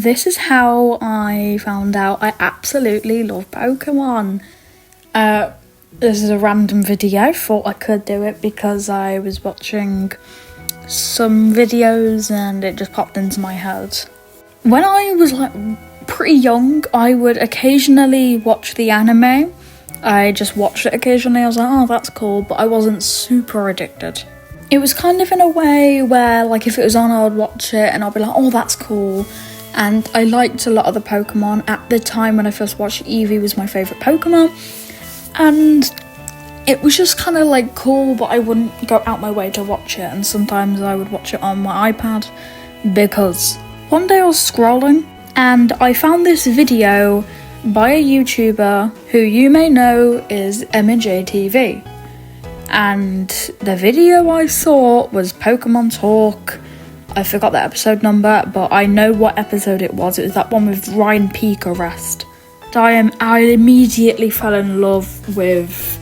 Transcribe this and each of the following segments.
this is how I found out I absolutely love Pokemon. This is a random video. Thought I could do it because I was watching some videos and it just popped into my head. When I was pretty young, I would occasionally watch the anime. I just watched it occasionally. I was like, oh, that's cool, but I wasn't super addicted. It was kind of in a way where, if it was on, I would watch it and I'll be like, oh, that's cool. And I liked a lot of the Pokemon. At the time when I first watched Eevee was my favourite Pokemon. And it was just kind of cool, but I wouldn't go out my way to watch it. And sometimes I would watch it on my iPad because one day I was scrolling and I found this video by a YouTuber who you may know is MJTV. And the video I saw was Pokemon Talk. I forgot the episode number, but I know what episode it was. It was that one with Ryan Peak arrest. I immediately fell in love with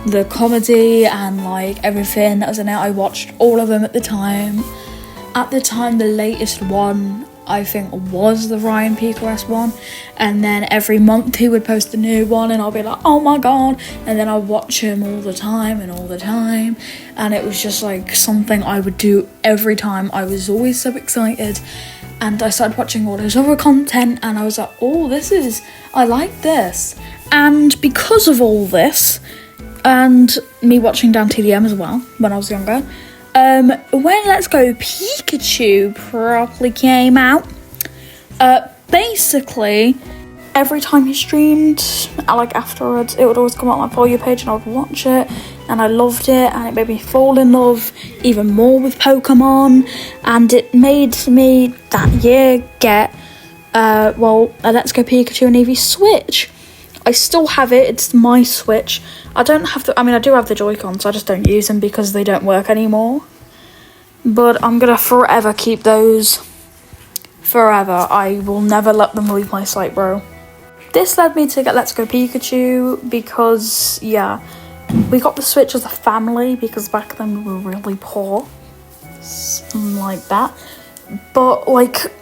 the comedy and everything that was in it. I watched all of them at the time. At the time, the latest one I think was the Ryan Peak arrest one, and then every month he would post a new one and I'll be like, oh my god, and then I'll watch him all the time, and it was just something I would do every time. I was always so excited, and I started watching all his other content and I was like, oh, I like this. And because of all this, and me watching Dan TDM as well when I was younger, when Let's Go Pikachu properly came out, basically, every time he streamed, afterwards, it would always come up on my For You page and I would watch it, and I loved it, and it made me fall in love even more with Pokemon, and it made me, that year, get, a Let's Go Pikachu and Eevee Switch. I still have it, it's my Switch. I don't have I do have the Joy-Cons, I just don't use them because they don't work anymore. But I'm gonna forever keep those. Forever. I will never let them leave my sight, bro. This led me to get Let's Go Pikachu because, we got the Switch as a family because back then we were really poor. Something like that. But,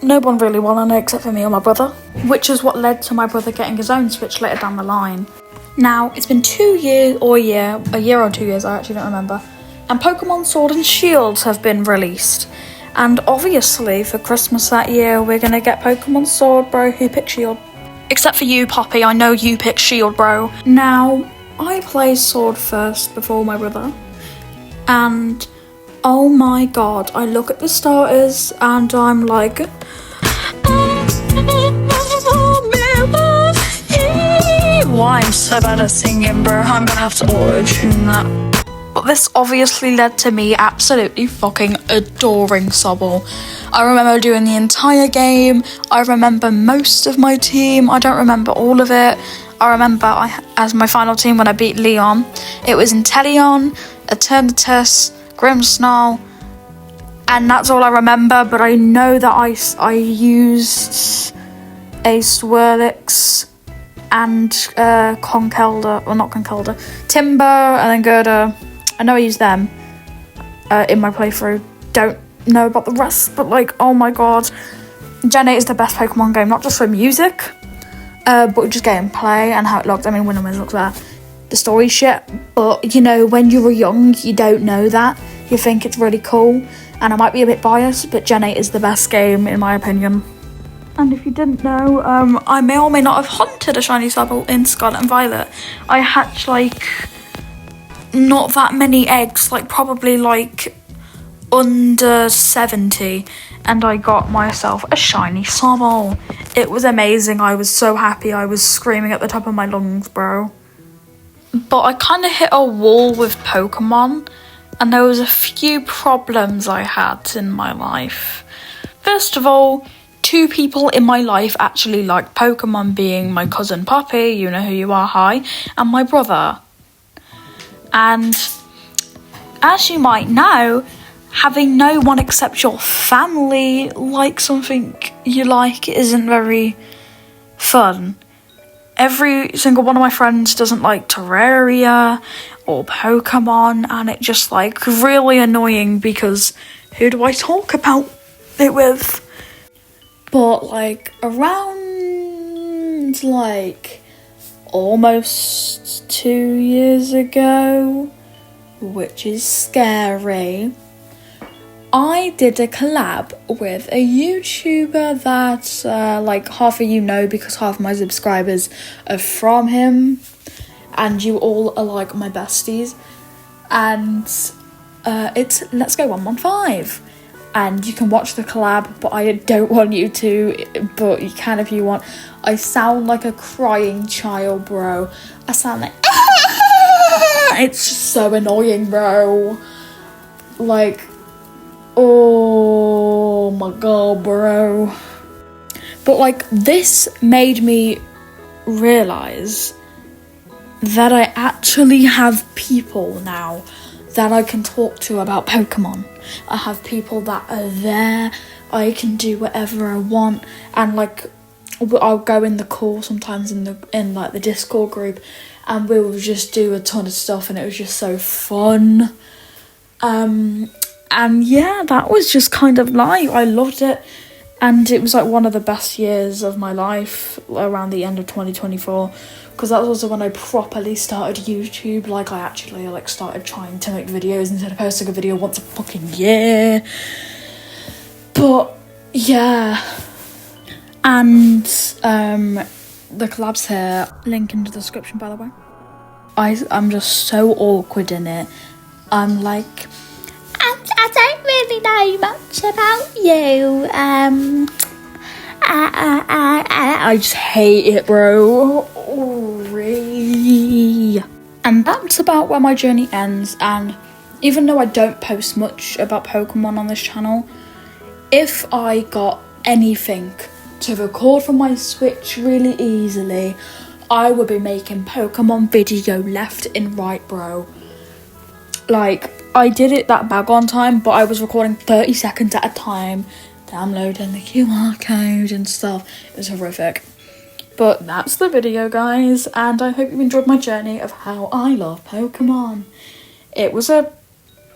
no one really wanted it except for me or my brother, which is what led to my brother getting his own Switch later down the line. Now, it's been 2 years, or a year or 2 years, I actually don't remember, and Pokemon Sword and Shield have been released. And obviously, for Christmas that year, we're gonna get Pokemon Sword, bro. Who picked Shield? Except for you, Poppy, I know you picked Shield, bro. Now, I play Sword first before my brother, and oh my god, I look at the starters and I'm like, why I'm so bad at singing, bro. I'm gonna have to auto-tune that. But this obviously led to me absolutely fucking adoring Sobble. I remember doing the entire game. I remember most of my team. I don't remember all of it. I remember as my final team when I beat Leon, it was Inteleon, Eternatus, Grimmsnarl, and that's all I remember. But I know that I used a Swirlix and Conkeldurr, or not Conkeldurr, Timber, and then Gerda. I know I used them in my playthrough. Don't know about the rest, but oh my god, Gen 8 is the best Pokemon game, not just for music, but just gameplay and how it looks. I mean, Win and Win looks better. The story shit, but when you were young, you don't know that. You think it's really cool, and I might be a bit biased, but Gen 8 is the best game in my opinion. And if you didn't know, I may or may not have hunted a shiny Sobble in Scarlet and Violet. I hatched not that many eggs, probably under 70, and I got myself a shiny Sobble. It was amazing. I was so happy. I was screaming at the top of my lungs, bro. But I kind of hit a wall with Pokemon, and there was a few problems I had in my life. First of all, 2 people in my life actually liked Pokemon, being my cousin Poppy, you know who you are, hi, and my brother. And as you might know, having no one except your family like something you like isn't very fun. Every single one of my friends doesn't like Terraria or Pokemon, and it's just really annoying because who do I talk about it with? But like around like almost 2 years ago, which is scary, I did a collab with a YouTuber that like half of you know because half of my subscribers are from him, and you all are like my besties. And it's Let's Go 115. And you can watch the collab, but I don't want you to, but you can if you want. I sound like a crying child, bro. I sound like it's just so annoying, bro. Like, oh my god, bro. But like, this made me realise that I actually have people now that I can talk to about Pokemon. I have people that are there. I can do whatever I want, and like I'll go in the call sometimes in like the Discord group, and we will just do a ton of stuff, and it was just so fun. And yeah, that was just kind of like, I loved it, and it was like one of the best years of my life around the end of 2024. Because that was also when I properly started YouTube. Like, I actually like started trying to make videos instead of posting a video once a fucking year. But yeah, and the collab's here. Link in the description, by the way. I'm just so awkward in it. I'm like, I don't really know much about you. I just hate it, bro. And that's about where my journey ends. And even though I don't post much about Pokemon on this channel, if I got anything to record from my Switch really easily, I would be making Pokemon video left and right, bro. Like, I did it that bag on time, but I was recording 30 seconds at a time, downloading the QR code and stuff. It was horrific. But that's the video, guys, and I hope you enjoyed my journey of how I love Pokemon. It was a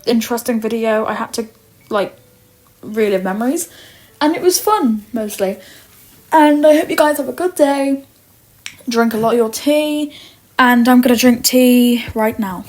interesting video. I had to like relive memories, and it was fun mostly. And I hope you guys have a good day. Drink a lot of your tea, and I'm gonna drink tea right now.